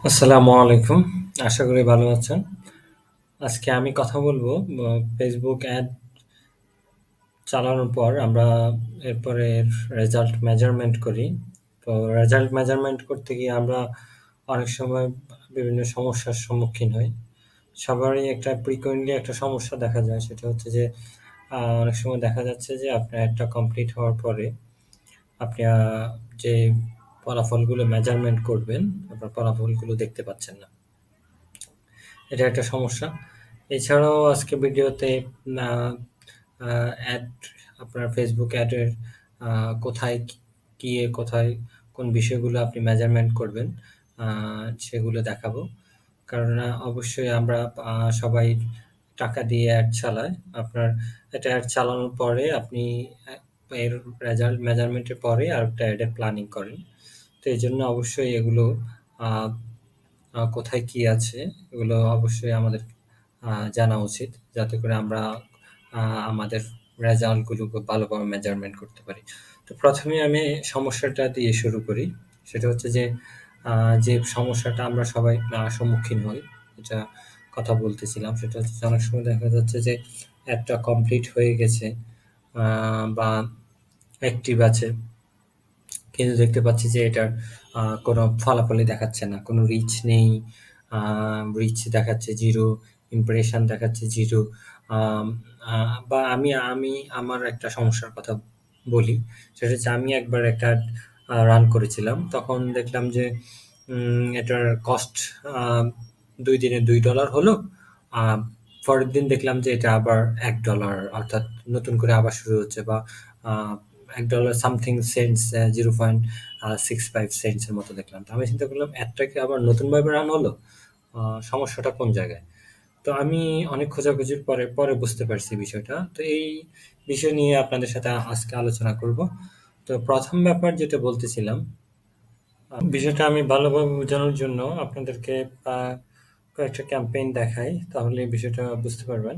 আসসালামু আলাইকুম। আশা করি ভালো আছেন। আজকে আমি কথা বলবো ফেসবুক অ্যাড চালানোর পর আমরা এরপরে এর রেজাল্ট মেজারমেন্ট করি। তো রেজাল্ট মেজারমেন্ট করতে গিয়ে আমরা অনেক সময় বিভিন্ন সমস্যার সম্মুখীন হই। সবারই একটা frequently একটা সমস্যা দেখা যায়, সেটা হচ্ছে যে অনেক সময় দেখা যাচ্ছে যে আপনার অ্যাডটা কমপ্লিট হওয়ার পরে আপনি যে ফলাফলগুলো মেজারমেন্ট করবেন, আপনার ফলাফলগুলো দেখতে পাচ্ছেন না। এটা একটা সমস্যা। এছাড়াও আজকে ভিডিওতে আ আ অ্যাড আপনার Facebook অ্যাডের কোথায় গিয়ে কোথায় কোন বিষয়গুলো আপনি মেজারমেন্ট করবেন আ সেগুলো দেখাবো। কারণ অবশ্যই আমরা আ সবাই টাকা দিয়ে অ্যাড চালায়। আপনার একটা অ্যাড চালানোর পরে আপনি অ্যা এর রেজাল্ট মেজারমেন্টের পরে আরেকটা অ্যাডের প্ল্যানিং করেন। তো এজন্য অবশ্যই এগুলো আ কোথায় কি আছে এগুলো অবশ্যই আমাদের জানা উচিত। যাতে করে আমরা আ আমাদের রেজাল্ট গুলো খুব ভালোভাবে মেজারমেন্ট করতে পারি। তো ১ম এই আমি সমস্যাটা দিয়ে শুরু করি। সেটা হচ্ছে যে আ যে সমস্যাটা আমরা সবাই সম্মুখীন হই, যেটা কথা বলতেছিলাম সেটা হচ্ছে যে অনেক সময় দেখা যাচ্ছে যে অ্যাডটা কমপ্লিট হয়ে গেছে আ বা অ্যাক্টিভ আছে। কিন্তু দেখতে পাচ্ছি যে এটার কোনো ফলাফলই দেখাচ্ছে না। কোনো রিচ নেই। আ রিচ দেখাচ্ছে 0, ইমপ্রেশন দেখাচ্ছে 0। আম আ বা আমি আমার একটা সমস্যার কথা বলি। সেটা হচ্ছে আমি একবার একটা রান করেছিলাম। তখন দেখলাম যে এটার কস্ট আ ২ দিনে $২ হলো। আ পরের দিন দেখলাম যে এটা আবার $১ অর্থাৎ নতুন করে আবার শুরু হচ্ছে বা আ $১ সামথিং সেন্টস 0.65 সেন্টস এর মতো দেখলাম। তো আমি চিন্তা করলাম অ্যাডটা কি আবার নতুনভাবে রান হলো? আ সমস্যাটা কোন জায়গায়? তো আমি অনেক খোঁজাখুঁজির পরে বুঝতে পারছি বিষয়টা। তো এই বিষয় নিয়ে আপনাদের সাথে আজকে আলোচনা করব। তো ১ম ব্যাপার যেটা বলতেছিলাম, বিষয়টা আমি ভালোভাবে বোঝানোর জন্য আপনাদেরকে আ কয়েকটা ক্যাম্পেইন দেখাই, তাহলে এই বিষয়টা বুঝতে পারবেন।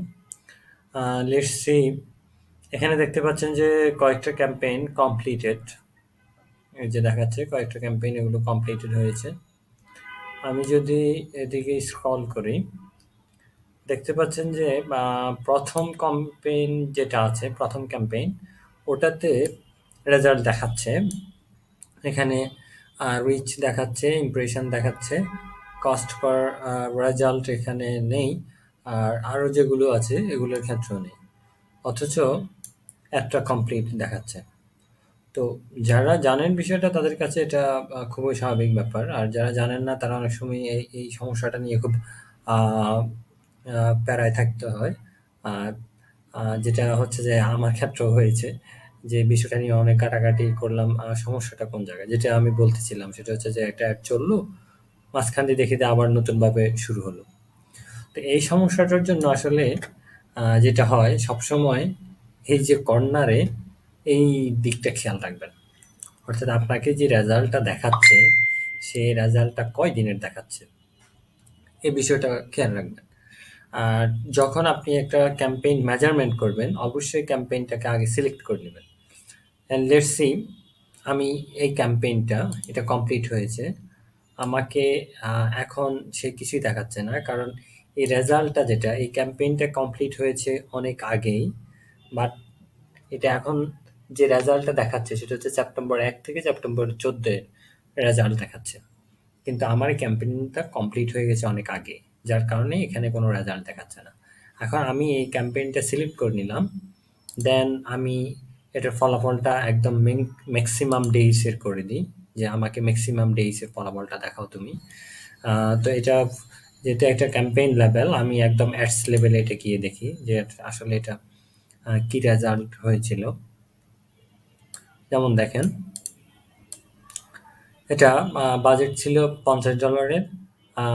লেটস সি, এখানে দেখতে পাচ্ছেন যে কয়েকটা ক্যাম্পেইন কমপ্লিটেড। এই যে দেখাচ্ছে কয়েকটা ক্যাম্পেইন এগুলো কমপ্লিটেড হয়েছে। আমি যদি এদিকে স্ক্রল করি, দেখতে পাচ্ছেন যে ১ম ক্যাম্পেইন যেটা আছে, ১ম ক্যাম্পেইন ওটাতে রেজাল্ট দেখাচ্ছে। এখানে রিচ দেখাচ্ছে, ইমপ্রেশন দেখাচ্ছে, কস্ট পার রেজাল্ট এখানে নেই। আর আরো যেগুলো আছে এগুলোর ক্ষেত্রেও নেই। অথচ একটা কমপ্লিট দেখাচ্ছে। তো যারা জানেন বিষয়টা তাদের কাছে এটা খুবই স্বাভাবিক ব্যাপার। আর যারা জানেন না তারা অনেক সময় এই সমস্যাটা নিয়ে খুব আ আ প্যারায় থাকতে হয়। আর যেটা হচ্ছে যে আমার ক্ষেত্রেও হয়েছে। যে বিষয়টা নিয়ে অনেক কাটাকাটি করলাম। সমস্যাটা কোন জায়গায়? যেটা আমি বলতেছিলাম সেটা হচ্ছে যে একটা অ্যাড চললো, মাঝখান দিয়ে দেখি যে আবার নতুনভাবে শুরু হলো। তো এই সমস্যাটার জন্য আসলে যেটা হয় সবসময় এই যে কর্নারে এই দিকটা খেয়াল রাখবেন। অর্থাৎ আপনাকে যে রেজাল্টটা দেখাচ্ছে, সেই রেজাল্টটা কয়দিনের দেখাচ্ছে? এই বিষয়টা খেয়াল রাখবেন। আর যখন আপনি একটা ক্যাম্পেইন মেজারমেন্ট করবেন, অবশ্যই ক্যাম্পেইনটাকে আগে সিলেক্ট করে নিবেন। অ্যান্ড লেটস সি, আমি এই ক্যাম্পেইনটা এটা কমপ্লিট হয়েছে। আমাকে এখন সে কিছুই দেখাচ্ছে না। কারণ এই রেজাল্টটা যেটা, এই ক্যাম্পেইনটা কমপ্লিট হয়েছে অনেক আগেই। বাট এটা এখন যে রেজাল্টটা দেখাচ্ছে সেটা হচ্ছে সেপ্টেম্বর ১ থেকে সেপ্টেম্বর ১৪ এর রেজাল্ট দেখাচ্ছে। কিন্তু আমার এই ক্যাম্পেইনটা কমপ্লিট হয়ে গেছে অনেক আগে। যার কারণে এখানে কোনো রেজাল্ট দেখাচ্ছে না। এখন আমি এই ক্যাম্পেইনটা সিলেক্ট করে নিলাম। দেন আমি এটার ফলাফলটা একদম মেক্সিমাম ডেইস এর করে দিই। যে আমাকে মেক্সিমাম ডেইস এর ফলাফলটা দেখাও তুমি। তো এটা যেহেতু একটা ক্যাম্পেইন লেভেল, আমি একদম অ্যাডস লেভেলে এটা গিয়ে দেখি যে আসলে এটা কি রেজাল্ট হয়েছিল। যেমন দেখেন, এটা বাজেট ছিল $৫০ এর। আ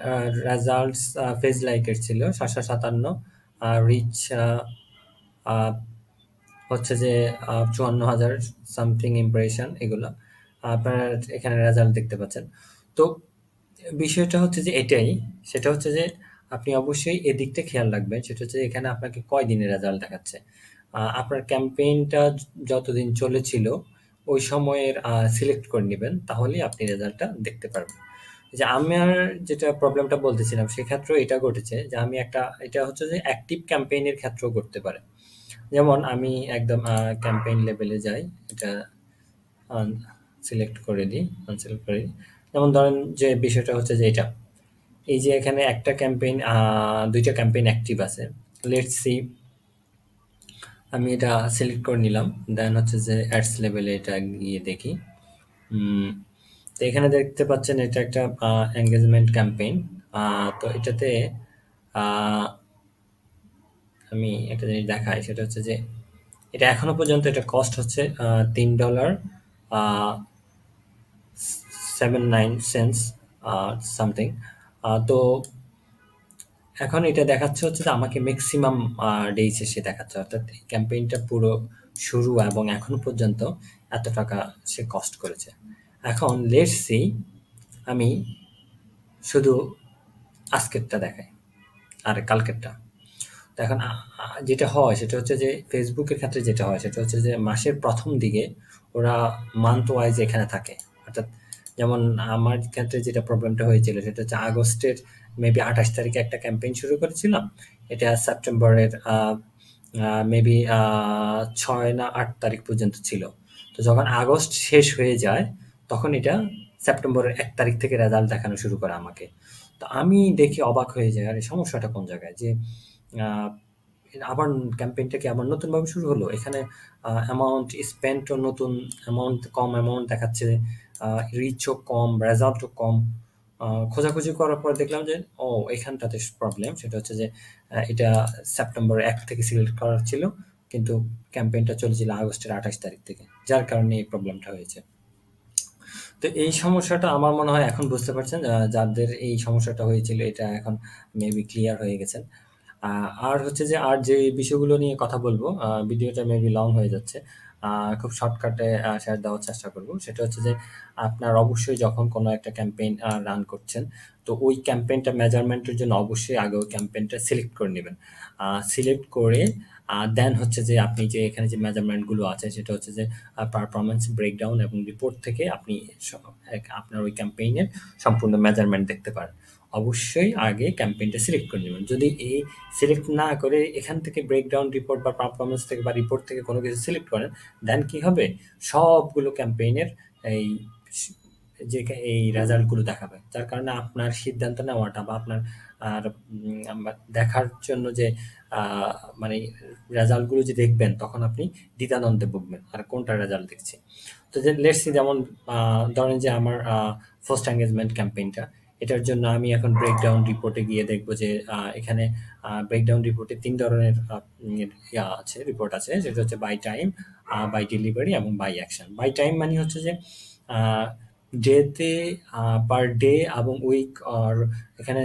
আ রেজাল্টস পেজ লাইকের ছিল ৭৫৭ রিচ আ আ হচ্ছে যে ৫৪,০০০ সামথিং ইমপ্রেশন এগুলা। আপনারা এখানে রেজাল্ট দেখতে পাচ্ছেন। তো বিষয়টা হচ্ছে যে এটাই, সেটা হচ্ছে যে আপনি অবশ্যই এদিকটা খেয়াল রাখবেন। সেটা হচ্ছে এখানে আপনাকে কয়দিনের রেজাল্ট দেখাচ্ছে। আপনার ক্যাম্পেইনটা যতদিন চলেছিল ওই সময়ের সিলেক্ট করে নিবেন। তাহলেই আপনি রেজাল্টটা দেখতে পারবেন। যে আমার যেটা প্রবলেমটা বলতেছিলাম সেক্ষেত্রেও এটা ঘটেছে যে আমি একটা এটা হচ্ছে যে অ্যাক্টিভ ক্যাম্পেইনের ক্ষেত্রেও ঘটতে পারে। যেমন আমি একদম ক্যাম্পেইন লেভেলে যাই। এটা সিলেক্ট করে দিই, আনসিলেক্ট করে দিই। যেমন ধরেন যে বিষয়টা হচ্ছে যে এটা। এই যে এখানে একটা ক্যাম্পেইন ২ টা ক্যাম্পেইন অ্যাক্টিভ আছে। লেটস সি আমি এটা সিলেক্ট করে নিলাম। দেন হচ্ছে যে অ্যাডস লেভেলে এটা গিয়ে দেখি। উম তো এখানে দেখতে পাচ্ছেন এটা একটা এনগেজমেন্ট ক্যাম্পেইন। তো এটাতে আ আমি একটা জিনিস দেখাই সেটা হচ্ছে যে এটা এখনো পর্যন্ত এটা কস্ট হচ্ছে $৩ আ 79 সেন্টস সামথিং। তো এখন এটা দেখাচ্ছে হচ্ছে যে আমাকে মেক্সিমাম ডেই শেষে দেখাচ্ছে। অর্থাৎ এই ক্যাম্পেইনটা পুরো শুরু এবং এখনো পর্যন্ত এত টাকা সে কস্ট করেছে। এখন লেটস সি আমি শুধু আজকেরটা দেখাই আর কালকেরটা। তো এখন যেটা হয় সেটা হচ্ছে যে ফেসবুকের ক্ষেত্রে যেটা হয় সেটা হচ্ছে যে মাসের ১ম দিকে ওরা মান্থ ওয়াইজ এখানে থাকে। অর্থাৎ যেমন আমার ক্ষেত্রে যেটা প্রবলেমটা হয়েছিল সেটা হচ্ছে আগস্টের মেবি ২৮ তারিখে একটা ক্যাম্পেইন শুরু করেছিলাম। এটা সেপ্টেম্বরের মেবি ৬ না ৮ তারিখ পর্যন্ত ছিল। তো যখন আগস্ট শেষ হয়ে যায় তখন এটা সেপ্টেম্বরের ১ তারিখ থেকে রেজাল্ট দেখানো শুরু করে আমাকে। তো আমি দেখে অবাক হয়ে যাই, আরে সমস্যাটা কোন জায়গায়? যে আ আবার ক্যাম্পেইনটা কি আবার নতুনভাবে শুরু হলো? এখানে অ্যামাউন্ট স্পেন্ট ও নতুন, অ্যামাউন্ট কম অ্যামাউন্ট দেখাচ্ছে, আ রিচও কম, রেজাল্টও কম। খোঁজাখুঁজি করার পর দেখলাম যে এখানটাতে প্রবলেম। সেটা হচ্ছে যে এটা সেপ্টেম্বরের ১ থেকে সিলেক্ট করার ছিল। কিন্তু ক্যাম্পেইনটা চলেছিল আগস্টের ২৮ তারিখ থেকে। যার কারণে এই প্রবলেমটা হয়েছে। তো এই সমস্যাটা আমার মনে হয় এখন বুঝতে পারছেন, যাদের এই সমস্যাটা হয়েছিল এটা এখন মেবি ক্লিয়ার হয়ে গেছেন। আর হচ্ছে যে আর যে বিষয়গুলো নিয়ে কথা বলবো, ভিডিওটা মেবি লং হয়ে যাচ্ছে। খুব শর্টকাটে শেয়ার দেওয়ার চেষ্টা করব। সেটা হচ্ছে যে আপনার অবশ্যই যখন কোনো একটা ক্যাম্পেইন রান করছেন, তো ওই ক্যাম্পেইনটা মেজারমেন্টের জন্য অবশ্যই আগে ওই ক্যাম্পেইনটা সিলেক্ট করে নিবেন। সিলেক্ট করে দেন হচ্ছে যে আপনি যে এখানে যে মেজারমেন্ট গুলো আছে সেটা হচ্ছে যে পারফরম্যান্স ব্রেকডাউন এবং রিপোর্ট থেকে আপনি আপনার ওই ক্যাম্পেইনের সম্পূর্ণ মেজারমেন্ট দেখতে পারেন। অবশ্যই আগে ক্যাম্পেইনটা সিলেক্ট করে নেবেন। যদি এই সিলেক্ট না করে এখান থেকে ব্রেকডাউন রিপোর্ট বা পারফরম্যান্স থেকে বা রিপোর্ট থেকে কোনো কিছু সিলেক্ট করেন, দেন কি হবে? সবগুলো ক্যাম্পেইনের এই স যে এই রেজাল্ট গুলো দেখাবে। যার কারণে আপনার সিদ্ধান্ত নেওয়াটা বা আপনার আর দেখার জন্য যে আ মানে রেজাল্ট গুলো যে দেখবেন তখন আপনি দ্বিধাদ্বন্দ্বে ভুগবেন। আর কোনটা রেজাল্ট দেখছি। তো যে লেটস সি যেমন ধরেন যে আমার ফার্স্ট এনগেজমেন্ট ক্যাম্পেইনটা, এটার জন্য আমি এখন ব্রেকডাউন রিপোর্টে গিয়ে দেখব যে এখানে ব্রেকডাউন রিপোর্টে ৩ ধরনের আছে, রিপোর্ট আছে। সেটা হচ্ছে বাই টাইম, বাই ডেলিভারি এবং বাই অ্যাকশন। বাই টাইম মানে হচ্ছে যে আ ডেতে, পার ডে এবং উইক, আর এখানে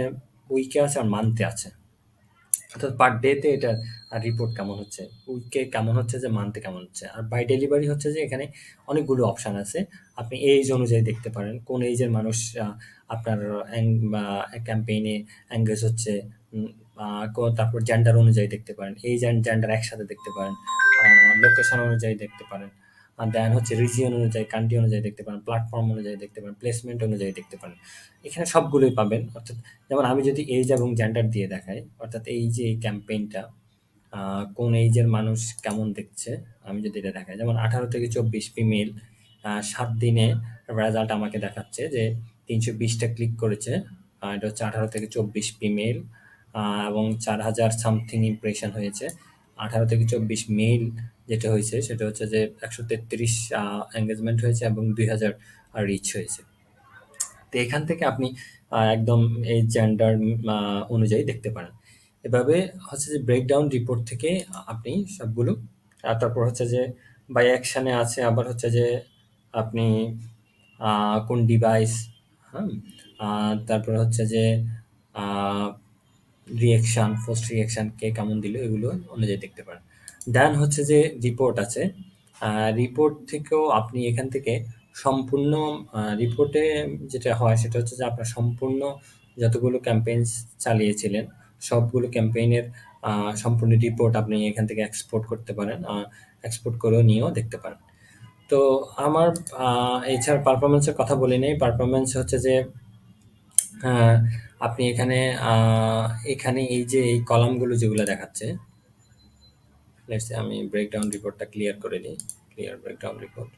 উইকে আছে আর মান্থে আছে। অর্থাৎ পার ডেতে এটার রিপোর্ট কেমন হচ্ছে, উইকে কেমন হচ্ছে, যে মান্থে কেমন হচ্ছে। আর বাই ডেলিভারি হচ্ছে যে এখানে অনেকগুলো অপশন আছে। আপনি এইজ অনুযায়ী দেখতে পারেন কোন এইজের মানুষ আপনার ক্যাম্পেইনে এঙ্গেজ হচ্ছে। তারপর জেন্ডার অনুযায়ী দেখতে পারেন, এইজ অ্যান্ড জেন্ডার একসাথে দেখতে পারেন, লোকেশন অনুযায়ী দেখতে পারেন, দেন হচ্ছে রিজিয়ন অনুযায়ী, কান্ট্রি অনুযায়ী দেখতে পারেন, প্ল্যাটফর্ম অনুযায়ী দেখতে পারেন, প্লেসমেন্ট অনুযায়ী দেখতে পারেন। এখানে সবগুলোই পাবেন। অর্থাৎ যেমন আমি যদি এইজ এবং জেন্ডার দিয়ে দেখাই, অর্থাৎ এই যে এই ক্যাম্পেইনটা কোন এইজের মানুষ কেমন দেখছে, আমি যদি এটা দেখাই, যেমন ১৮ থেকে ২৪ ফিমেল, ৭ দিনে রেজাল্ট আমাকে দেখাচ্ছে যে ৩২০টা ক্লিক করেছে। এটা হচ্ছে ১৮ থেকে ২৪ ফিমেল, এবং ৪,০০০ সামথিং ইমপ্রেশন হয়েছে। ১৮ থেকে ২৪ মেল যেটা হয়েছে সেটা হচ্ছে যে ১৩৩ এঙ্গেজমেন্ট হয়েছে এবং ২,০০০ রিচ হয়েছে। তো এখান থেকে আপনি একদম এই জেন্ডার অনুযায়ী দেখতে পারেন। এভাবে হচ্ছে যে ব্রেকডাউন রিপোর্ট থেকে আপনি সবগুলো, তারপর হচ্ছে যে বাই অ্যাকশনে আছে, আবার হচ্ছে যে আপনি কোন ডিভাইস, হ্যাঁ? তারপরে হচ্ছে যে আ রিঅ্যাকশন, ফার্স্ট রিঅ্যাকশন কে কেমন দিল এগুলো অনুযায়ী দেখতে পারেন। দেন হচ্ছে যে রিপোর্ট আছে। রিপোর্ট থেকেও আপনি এখান থেকে সম্পূর্ণ রিপোর্টে যেটা হয় সেটা হচ্ছে যে আপনার সম্পূর্ণ যতগুলো ক্যাম্পেইনস চালিয়েছিলেন সবগুলো ক্যাম্পেইনের সম্পূর্ণ রিপোর্ট আপনি এখান থেকে এক্সপোর্ট করতে পারেন। এক্সপোর্ট করেও নিয়েও দেখতে পারেন। তো আমার এছাড়া পারফরম্যান্স এর কথা বলি নাই। পারফরম্যান্স হচ্ছে যে হ্যাঁ, আপনি এখানে এখানে এই যে এই কলামগুলো যেগুলো দেখাচ্ছে, লেটস সে আমি ব্রেকডাউন রিপোর্টটা ক্লিয়ার করে দিই। ক্লিয়ার ব্রেকডাউন রিপোর্ট।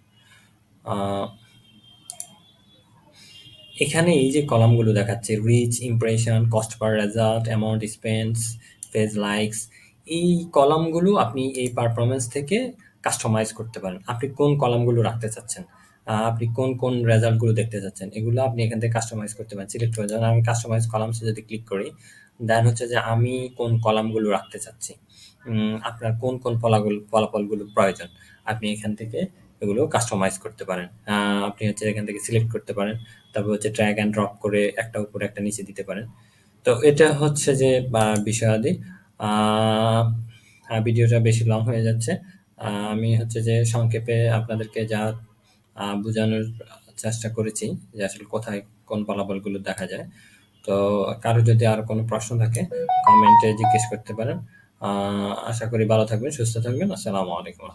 এখানে এই যে কলামগুলো দেখাচ্ছে reach, impression, cost per result, amount spent, page likes, এই কলামগুলো আপনি এই পারফরমেন্স থেকে কাস্টমাইজ করতে পারেন। আপনি কোন কলামগুলো রাখতে চাচ্ছেন, আপনি কোন কোন রেজাল্টগুলো দেখতে চাচ্ছেন, এগুলো আপনি এখান থেকে কাস্টমাইজ করতে পারেন। সিলেক্ট করে যেমন আমি কাস্টমাইজ কলামসে যদি ক্লিক করি, দেন হচ্ছে যে আমি কোন কলামগুলো রাখতে চাচ্ছি, আপনার কোন কোন ফলাফলগুলো প্রয়োজন, আপনি এখান থেকে এগুলো কাস্টমাইজ করতে পারেন। আপনি হচ্ছে এখান থেকে সিলেক্ট করতে পারেন, তারপর হচ্ছে ড্র্যাগ অ্যান্ড ড্রপ করে একটা উপরে একটা নিচে দিতে পারেন। তো এটা হচ্ছে যে বিষয়াদি। ভিডিওটা বেশি লং হয়ে যাচ্ছে। আমি হচ্ছে যে সংক্ষেপে আপনাদেরকে যা বোঝানোর চেষ্টা করেছি যে আসলে কোথায় কোন ফলাফলগুলো দেখা যায়। তো কারো যদি আর কোনো প্রশ্ন থাকে কমেন্টে জিজ্ঞেস করতে পারেন। আশা করি ভালো থাকবেন, সুস্থ থাকবেন। আসসালামু আলাইকুম।